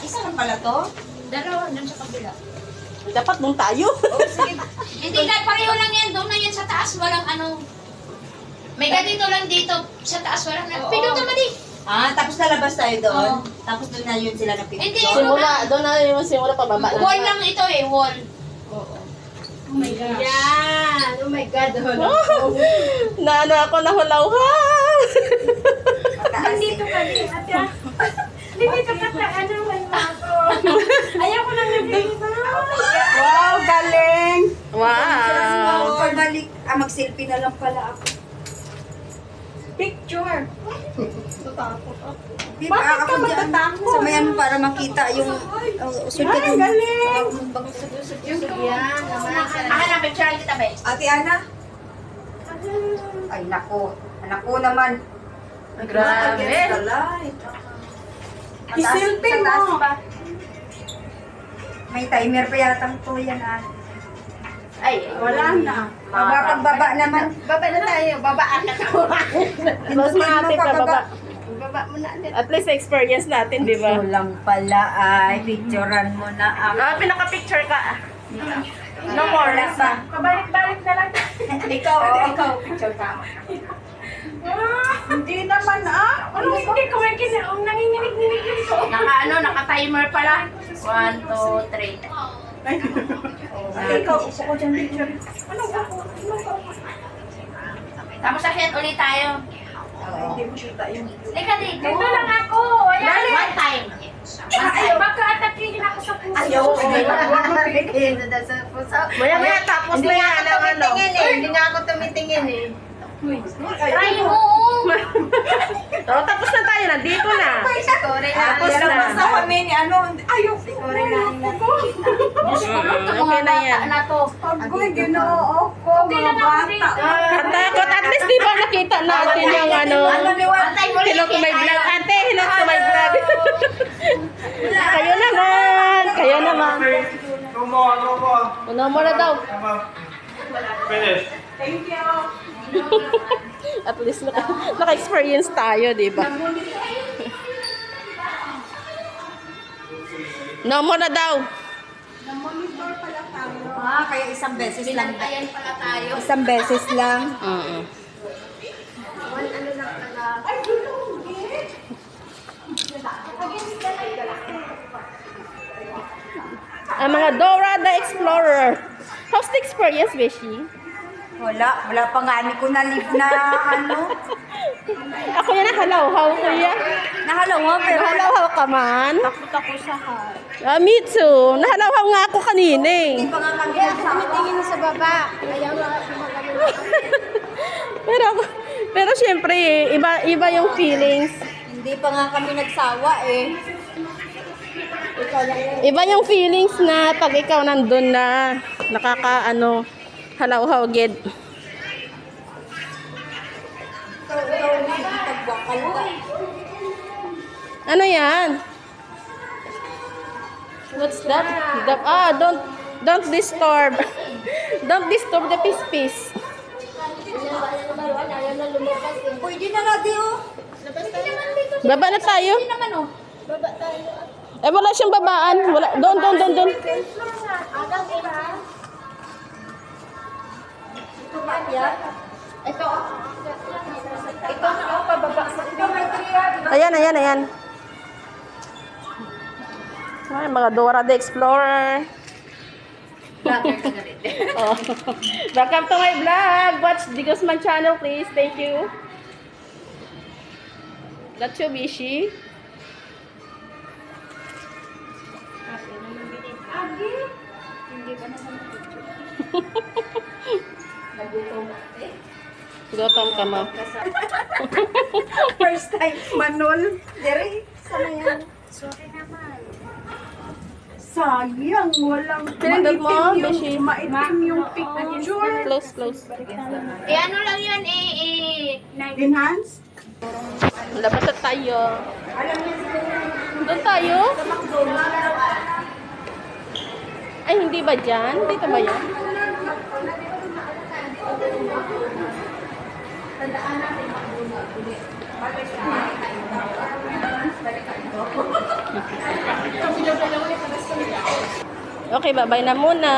isa lang pala to? Dalawa, dun sa kabila. Dapat doon tayo. Sige. Hindi na, pareho lang yan. Doon na yan sa taas. Walang ano. May ganito lang dito. Sa taas, walang na. Pinunta mo di. Tapos nalabas tayo doon. Oo. Tapos doon na yun sila na Hindi. picture. Simula, doon na yung simula pababa. Wall lang ito eh, wall. Oo. Oh my gosh. Yan! Oh my God! Naano ako nahulaw-haw. Nandito ka din. Dito ka sa ano man ako. Ayaw ko lang nandito. Wow! Galing! Wow. Pagbalik, mag-selfie na lang pala ako. Picture! Di ba ako dyan? Sa mayan para makita yung usod ka dun. Galing! Yan, naman. Akin ang picture kita ba? Ate Ana? Ay, nako. Anak ko naman. Grabe. Isilpin mo. May timer pa yata to yan, Ay, wala na. Pagbaba naman. Baba na tayo. Babaan na to. Mas mga ate pababa. Baba mo na ulit. At least experience natin, di ba? Ito lang pala ay picturean mo na ako. Pinaka-picture ka. No more. Wala pa. Pabalik-balik na lang. Ikaw, picture ka. Hindi naman Ano hindi ko may kinaong nanginginig-ninig yun ko. Naka-timer pala. 1, 2, 3. Ikaw, upo ko dyan picture. Tapos akyat ulit tayo. Hindi mo kita yung Teka dito. Dito lang ako. Ayan. One time. Baka atakihin ako sa puso. Ayaw. Maya-maya tapos na yan. Hindi nga ako tumitingin eh. Try mo. Tapos na tayo. Nandito na. Tapos labas na kami ni ayaw ko. Okay na yan. Agoy, ginoo ko. Okay lang ako dito. Katakot. At least di ba nakita natin yung ano. Hello to my vlog. Ate, hello to my vlog. Kayo naman. Kayo naman. Ano mo na daw. Finish. Thank you. At least naka-experience tayo, di ba? No mo na daw. Na-monitor pala tayo. Kaya isang beses lang. Ayan pala tayo. Isang beses lang. Ano lang pala. Ay, Ang mga Dora the Explorer. How's the experience, Beshi? wala pa nga ko na live na Ako yan nahalaw-haw, kuya. Nahalaw pero Nahalaw-haw ka man. takot ako sa heart. Me too. Nahalaw-haw nga ako kanina eh. Hindi pa nga kami nagsawa. sa baba. Ayaw nga pero syempre, iba yung feelings. Hindi pa nga kami nagsawa eh. Iba yung feelings na pag ikaw nandun na halaw-haw gid. Ikaw nagtagbakal ka. Ano yan? What's that? Don't disturb. Don't disturb the piece. Pwede na natin oh. Baba na tayo. Naman oh. Wala siyang babaan. Wala. Doon. Ito ba yan? Ito. Ito na oh, pababa. Ito may triya. Ayan. Ay, mga Dora the Explorer. Oh. Welcome to my vlog. Watch the Guzman channel, please. Thank you. That's your Bishi. Gutom ka ma. First time manol. Dere, sana yan. Sorry naman. Sayang, walang Pinindot mo, Beshi. maitim yung picture. Close. Ano lang yan Enhance? Labas na tayo. Doon tayo? Ay, hindi ba dyan? Dito ba yan? Okay, bye-bye na muna.